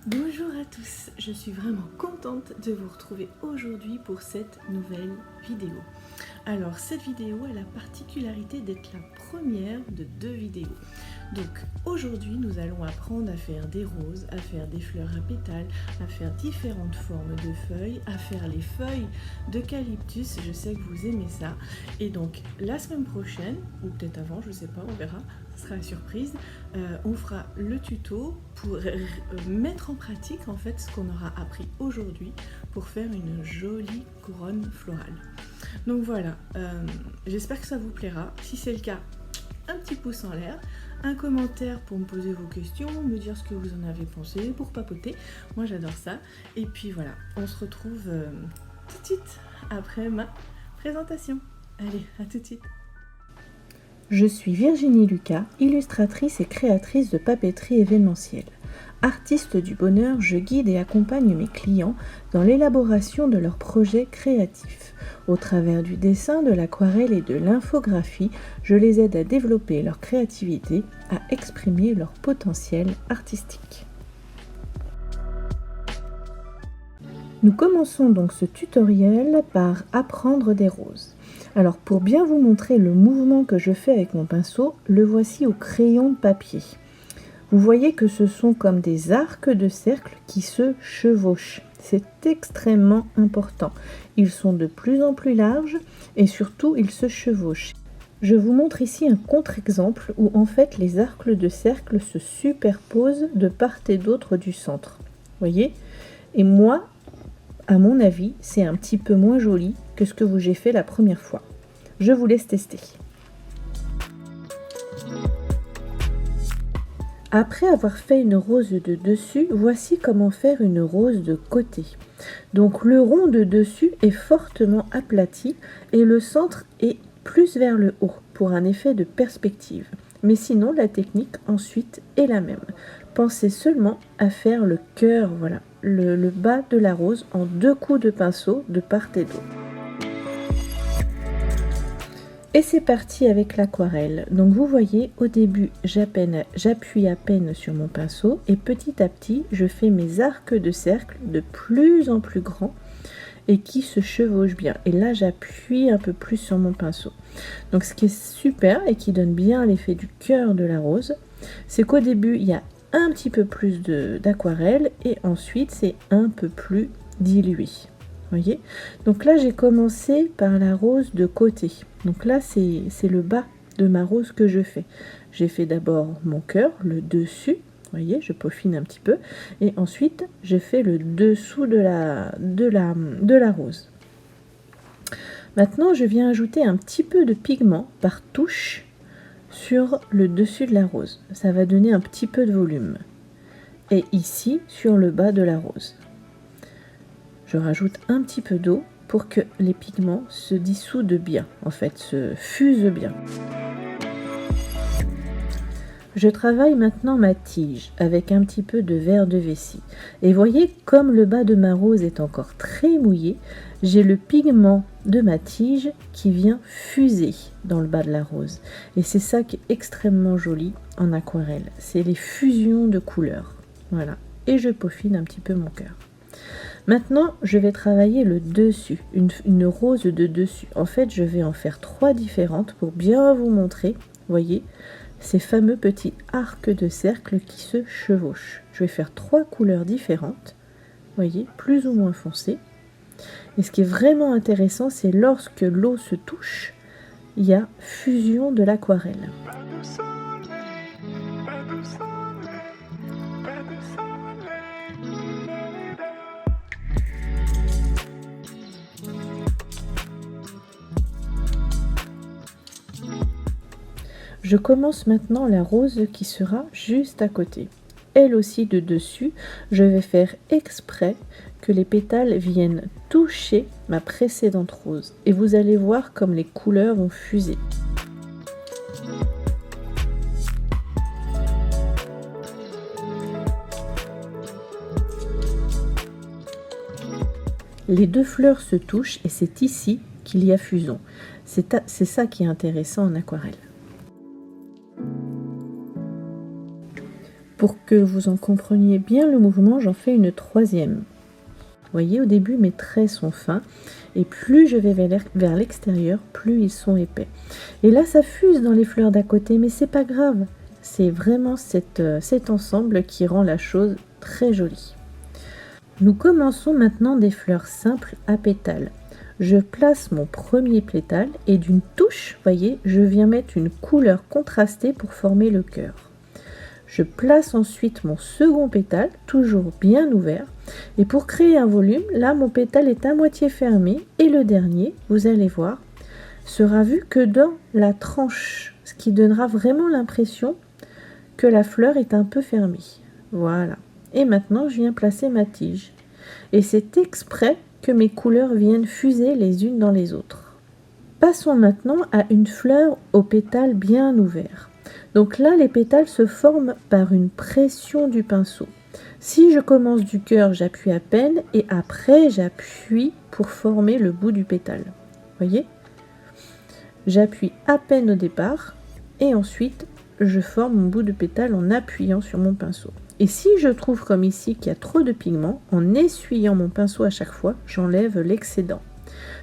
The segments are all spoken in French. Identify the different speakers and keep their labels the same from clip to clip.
Speaker 1: Bonjour à tous, je suis vraiment contente de vous retrouver aujourd'hui pour cette nouvelle vidéo. Alors cette vidéo a la particularité d'être la première de 2 vidéos. Donc aujourd'hui nous allons apprendre à faire des roses, à faire des fleurs à pétales, à faire différentes formes de feuilles, à faire les feuilles d'eucalyptus, je sais que vous aimez ça. Et donc la semaine prochaine, ou peut-être avant, je sais pas, on verra, ce sera la surprise, on fera le tuto pour mettre en pratique en fait ce qu'on aura appris aujourd'hui pour faire une jolie couronne florale. Donc voilà, j'espère que ça vous plaira. Si c'est le cas, un petit pouce en l'air, un commentaire pour me poser vos questions, me dire ce que vous en avez pensé, pour papoter. Moi j'adore ça. Et puis voilà, on se retrouve tout de suite après ma présentation. Allez, à tout de suite.
Speaker 2: Je suis Virginie Lucas, illustratrice et créatrice de papeterie événementielle. Artiste du bonheur, je guide et accompagne mes clients dans l'élaboration de leurs projets créatifs. Au travers du dessin, de l'aquarelle et de l'infographie, je les aide à développer leur créativité, à exprimer leur potentiel artistique. Nous commençons donc ce tutoriel par apprendre des roses. Alors pour bien vous montrer le mouvement que je fais avec mon pinceau, le voici au crayon de papier. Vous voyez que ce sont comme des arcs de cercle qui se chevauchent. C'est extrêmement important. Ils sont de plus en plus larges et surtout ils se chevauchent. Je vous montre ici un contre-exemple où en fait les arcs de cercle se superposent de part et d'autre du centre. Voyez ? Et moi, à mon avis, c'est un petit peu moins joli que ce que j'ai fait la première fois. Je vous laisse tester. Après avoir fait une rose de dessus, voici comment faire une rose de côté. Donc le rond de dessus est fortement aplati et le centre est plus vers le haut pour un effet de perspective. Mais sinon, la technique ensuite est la même. Pensez seulement à faire le cœur, voilà, le bas de la rose en 2 coups de pinceau de part et d'autre. Et c'est parti avec l'aquarelle. Donc vous voyez, au début, j'appuie à peine sur mon pinceau et petit à petit, je fais mes arcs de cercle de plus en plus grands et qui se chevauchent bien. Et là, j'appuie un peu plus sur mon pinceau. Donc ce qui est super et qui donne bien l'effet du cœur de la rose, c'est qu'au début, il y a un petit peu plus d'aquarelle et ensuite, c'est un peu plus dilué. Voyez, donc là j'ai commencé par la rose de côté. Donc là c'est le bas de ma rose que je fais. J'ai fait d'abord mon cœur, le dessus, voyez, je peaufine un petit peu, et ensuite je fais le dessous de la rose. Maintenant je viens ajouter un petit peu de pigment par touche sur le dessus de la rose. Ça va donner un petit peu de volume. Et ici sur le bas de la rose. Je rajoute un petit peu d'eau pour que les pigments se dissoudent bien, en fait, se fusent bien. Je travaille maintenant ma tige avec un petit peu de verre de vessie. Et voyez, comme le bas de ma rose est encore très mouillé, j'ai le pigment de ma tige qui vient fuser dans le bas de la rose. Et c'est ça qui est extrêmement joli en aquarelle. C'est les fusions de couleurs. Voilà. Et je peaufine un petit peu mon cœur. Maintenant, je vais travailler le dessus, une rose de dessus. En fait, je vais en faire 3 différentes pour bien vous montrer, voyez, ces fameux petits arcs de cercle qui se chevauchent. Je vais faire 3 couleurs différentes, voyez, plus ou moins foncées. Et ce qui est vraiment intéressant, c'est lorsque l'eau se touche, il y a fusion de l'aquarelle. Je commence maintenant la rose qui sera juste à côté. Elle aussi de dessus, je vais faire exprès que les pétales viennent toucher ma précédente rose. Et vous allez voir comme les couleurs vont fuser. Les 2 fleurs se touchent et c'est ici qu'il y a fusion. C'est ça qui est intéressant en aquarelle. Pour que vous en compreniez bien le mouvement, j'en fais une troisième. Vous voyez, au début, mes traits sont fins. Et plus je vais vers l'extérieur, plus ils sont épais. Et là, ça fuse dans les fleurs d'à côté, mais c'est pas grave. C'est vraiment cet ensemble qui rend la chose très jolie. Nous commençons maintenant des fleurs simples à pétales. Je place mon premier pétale et d'une touche, voyez, je viens mettre une couleur contrastée pour former le cœur. Je place ensuite mon second pétale, toujours bien ouvert. Et pour créer un volume, là mon pétale est à moitié fermé et le dernier, vous allez voir, sera vu que dans la tranche, ce qui donnera vraiment l'impression que la fleur est un peu fermée. Voilà. Et maintenant, je viens placer ma tige. Et c'est exprès que mes couleurs viennent fuser les unes dans les autres. Passons maintenant à une fleur aux pétales bien ouverts. Donc là, les pétales se forment par une pression du pinceau. Si je commence du cœur, j'appuie à peine et après, j'appuie pour former le bout du pétale. Voyez ? J'appuie à peine au départ et ensuite, je forme mon bout de pétale en appuyant sur mon pinceau. Et si je trouve comme ici qu'il y a trop de pigments, en essuyant mon pinceau à chaque fois, j'enlève l'excédent.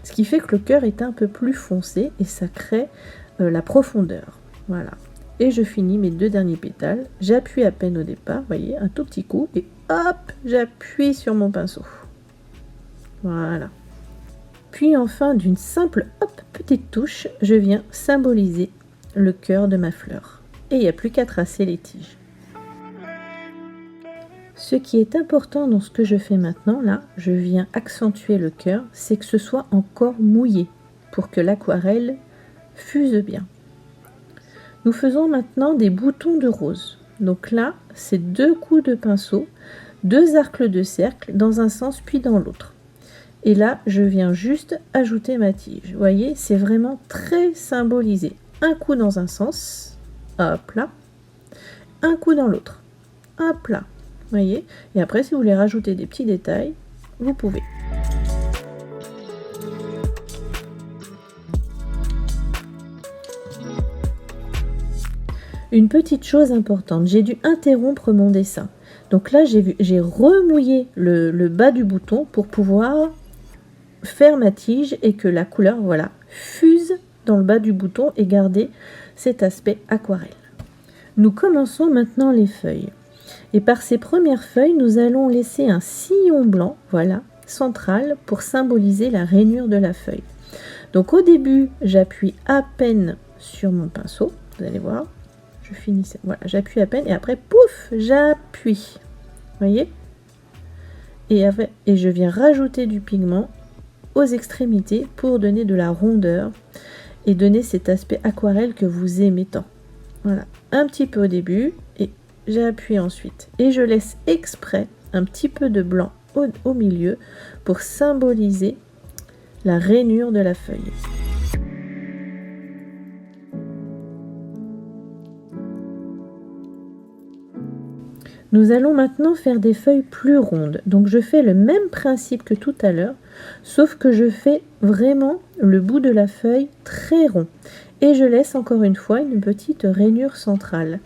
Speaker 2: Ce qui fait que le cœur est un peu plus foncé et ça crée la profondeur. Voilà. Et je finis mes deux derniers pétales. J'appuie à peine au départ, voyez, un tout petit coup. Et hop, j'appuie sur mon pinceau. Voilà. Puis enfin, d'une simple petite touche, je viens symboliser le cœur de ma fleur. Et il n'y a plus qu'à tracer les tiges. Ce qui est important dans ce que je fais maintenant, là, je viens accentuer le cœur, c'est que ce soit encore mouillé pour que l'aquarelle fuse bien. Nous faisons maintenant des boutons de rose. Donc là, c'est 2 coups de pinceau, 2 arcs de cercle dans un sens puis dans l'autre. Et là, je viens juste ajouter ma tige. Vous voyez, c'est vraiment très symbolisé. Un coup dans un sens, hop là, un coup dans l'autre, hop là. Voyez, et après, si vous voulez rajouter des petits détails, vous pouvez. Une petite chose importante, j'ai dû interrompre mon dessin. Donc là, j'ai remouillé le bas du bouton pour pouvoir faire ma tige et que la couleur, voilà, fuse dans le bas du bouton et garder cet aspect aquarelle. Nous commençons maintenant les feuilles. Et par ces premières feuilles, nous allons laisser un sillon blanc, voilà, central, pour symboliser la rainure de la feuille. Donc au début, j'appuie à peine sur mon pinceau, vous allez voir, je finis, voilà, j'appuie à peine et après, pouf, j'appuie, voyez, et je viens rajouter du pigment aux extrémités pour donner de la rondeur et donner cet aspect aquarelle que vous aimez tant. Voilà, un petit peu au début et j'appuie ensuite et je laisse exprès un petit peu de blanc au milieu pour symboliser la rainure de la feuille. Nous allons maintenant faire des feuilles plus rondes. Donc je fais le même principe que tout à l'heure, sauf que je fais vraiment le bout de la feuille très rond. Et je laisse encore une fois une petite rainure centrale.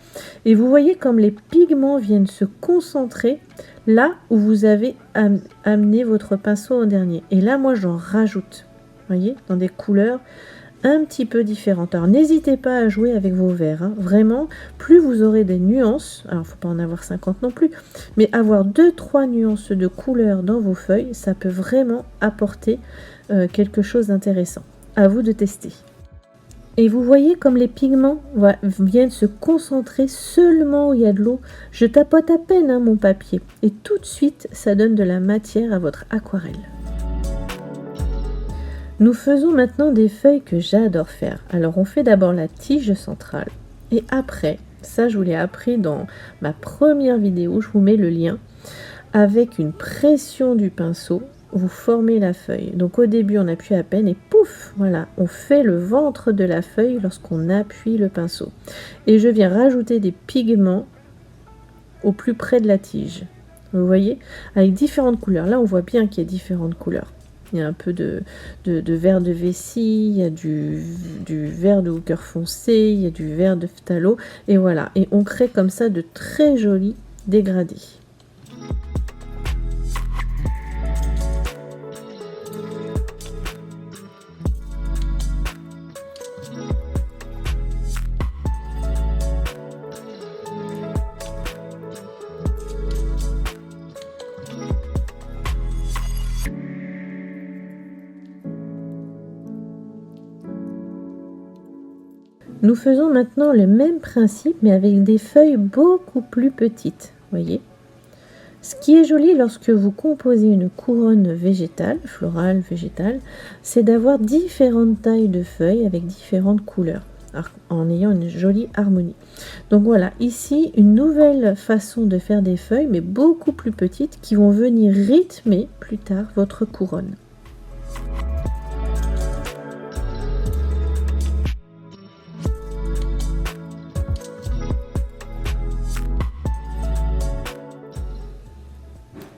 Speaker 2: Et vous voyez comme les pigments viennent se concentrer là où vous avez amené votre pinceau en dernier. Et là, moi, j'en rajoute, voyez, dans des couleurs un petit peu différentes. Alors, n'hésitez pas à jouer avec vos verres. Hein. Vraiment, plus vous aurez des nuances, alors il ne faut pas en avoir 50 non plus, mais avoir 2-3 nuances de couleurs dans vos feuilles, ça peut vraiment apporter quelque chose d'intéressant. À vous de tester. Et vous voyez comme les pigments viennent se concentrer seulement où il y a de l'eau. Je tapote à peine mon papier et tout de suite, ça donne de la matière à votre aquarelle. Nous faisons maintenant des feuilles que j'adore faire. Alors on fait d'abord la tige centrale et après, ça je vous l'ai appris dans ma première vidéo, je vous mets le lien, avec une pression du pinceau, vous formez la feuille. Donc au début on appuie à peine et pouf, voilà, on fait le ventre de la feuille lorsqu'on appuie le pinceau. Et je viens rajouter des pigments au plus près de la tige. Vous voyez, avec différentes couleurs. Là on voit bien qu'il y a différentes couleurs. Il y a un peu de vert de vessie, il y a du vert de hooker foncé, il y a du vert de phthalo. Et voilà, et on crée comme ça de très jolis dégradés. Nous faisons maintenant le même principe mais avec des feuilles beaucoup plus petites, voyez. Ce qui est joli lorsque vous composez une couronne végétale, florale, végétale, c'est d'avoir différentes tailles de feuilles avec différentes couleurs, en ayant une jolie harmonie. Donc voilà, ici une nouvelle façon de faire des feuilles mais beaucoup plus petites qui vont venir rythmer plus tard votre couronne.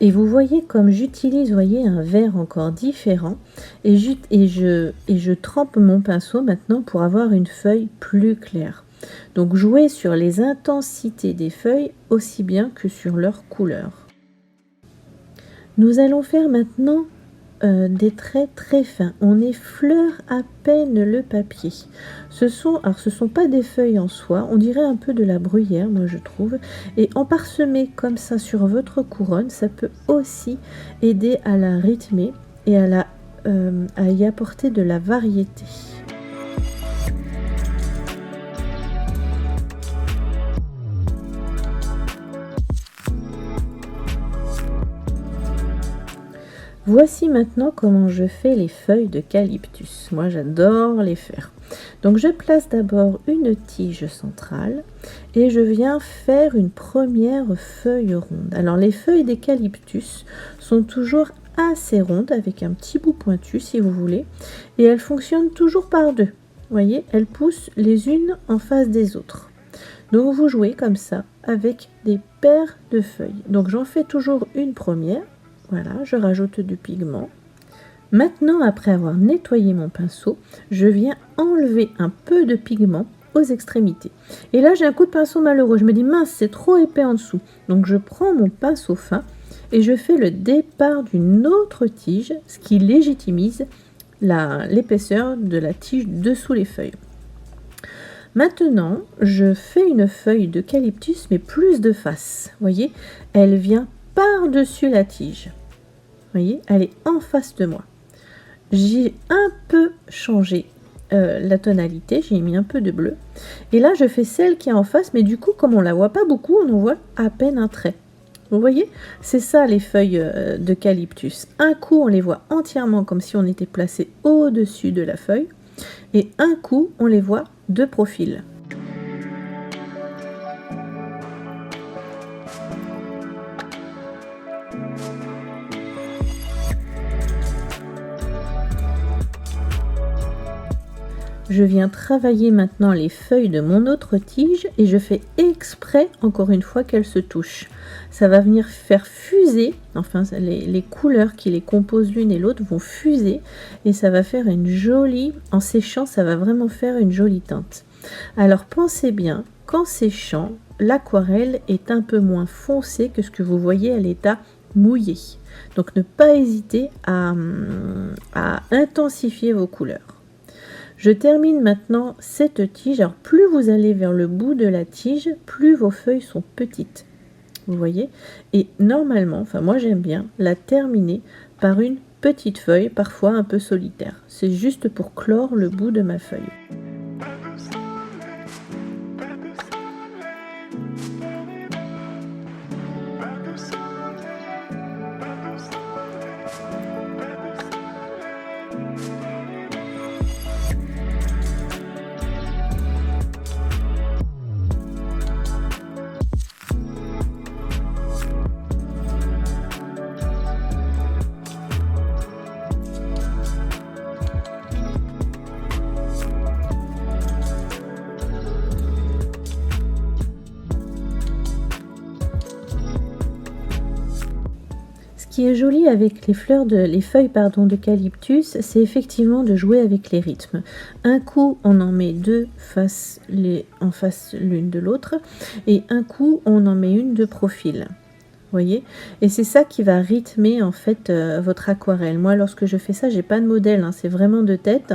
Speaker 2: Et vous voyez comme j'utilise, voyez, un vert encore différent et je trempe mon pinceau maintenant pour avoir une feuille plus claire. Donc jouez sur les intensités des feuilles aussi bien que sur leur couleur. Nous allons faire maintenant des traits très fins. On effleure à peine le papier. Ce sont pas des feuilles en soi, on dirait un peu de la bruyère, moi je trouve. Et en parsemer comme ça sur votre couronne, ça peut aussi aider à la rythmer et à y apporter de la variété. Voici maintenant comment je fais les feuilles d'eucalyptus. Moi j'adore les faire. Donc je place d'abord une tige centrale et je viens faire une première feuille ronde. Alors les feuilles d'eucalyptus sont toujours assez rondes avec un petit bout pointu si vous voulez et elles fonctionnent toujours par deux. Vous voyez, elles poussent les unes en face des autres. Donc vous jouez comme ça avec des paires de feuilles. Donc j'en fais toujours une première. Voilà, je rajoute du pigment. Maintenant, après avoir nettoyé mon pinceau, je viens enlever un peu de pigment aux extrémités. Et là, j'ai un coup de pinceau malheureux. Je me dis, mince, c'est trop épais en dessous. Donc, je prends mon pinceau fin et je fais le départ d'une autre tige, ce qui légitimise l'épaisseur de la tige dessous les feuilles. Maintenant, je fais une feuille d'eucalyptus, mais plus de face. Vous voyez, elle vient par-dessus la tige. Vous voyez, elle est en face de moi. J'ai un peu changé la tonalité, j'ai mis un peu de bleu. Et là, je fais celle qui est en face, mais du coup, comme on la voit pas beaucoup, on en voit à peine un trait. Vous voyez, c'est ça les feuilles d'eucalyptus. Un coup, on les voit entièrement comme si on était placé au-dessus de la feuille. Et un coup, on les voit de profil. Je viens travailler maintenant les feuilles de mon autre tige et je fais exprès, encore une fois, qu'elles se touchent. Ça va venir faire fuser, enfin les couleurs qui les composent l'une et l'autre vont fuser et ça va faire une jolie, en séchant, ça va vraiment faire une jolie teinte. Alors pensez bien, qu'en séchant, l'aquarelle est un peu moins foncée que ce que vous voyez à l'état mouillé. Donc ne pas hésiter à intensifier vos couleurs. Je termine maintenant cette tige. Alors plus vous allez vers le bout de la tige, plus vos feuilles sont petites. Vous voyez? Et normalement, enfin moi j'aime bien la terminer par une petite feuille, parfois un peu solitaire. C'est juste pour clore le bout de ma feuille. qui est joli avec les feuilles d'eucalyptus, c'est effectivement de jouer avec les rythmes. Un coup, on en met deux en face l'une de l'autre, et un coup, on en met une de profil. Voyez, et c'est ça qui va rythmer en fait votre aquarelle. Moi, lorsque je fais ça, j'ai pas de modèle, hein, c'est vraiment de tête,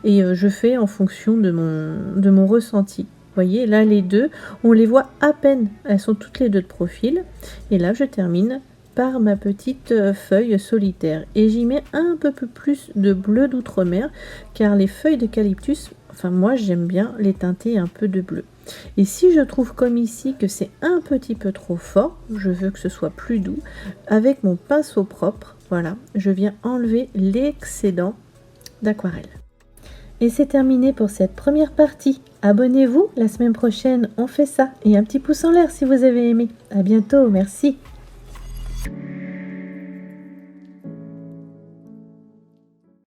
Speaker 2: et je fais en fonction de mon ressenti. Voyez, là les deux, on les voit à peine, elles sont toutes les deux de profil, et là je termine par ma petite feuille solitaire, et j'y mets un peu plus de bleu d'outre-mer, car les feuilles d'eucalyptus, enfin moi j'aime bien les teinter un peu de bleu. Et si je trouve comme ici que c'est un petit peu trop fort, je veux que ce soit plus doux, avec mon pinceau propre, voilà, je viens enlever l'excédent d'aquarelle. Et c'est terminé pour cette première partie. Abonnez-vous, la semaine prochaine on fait ça. Et un petit pouce en l'air si vous avez aimé. À bientôt, merci.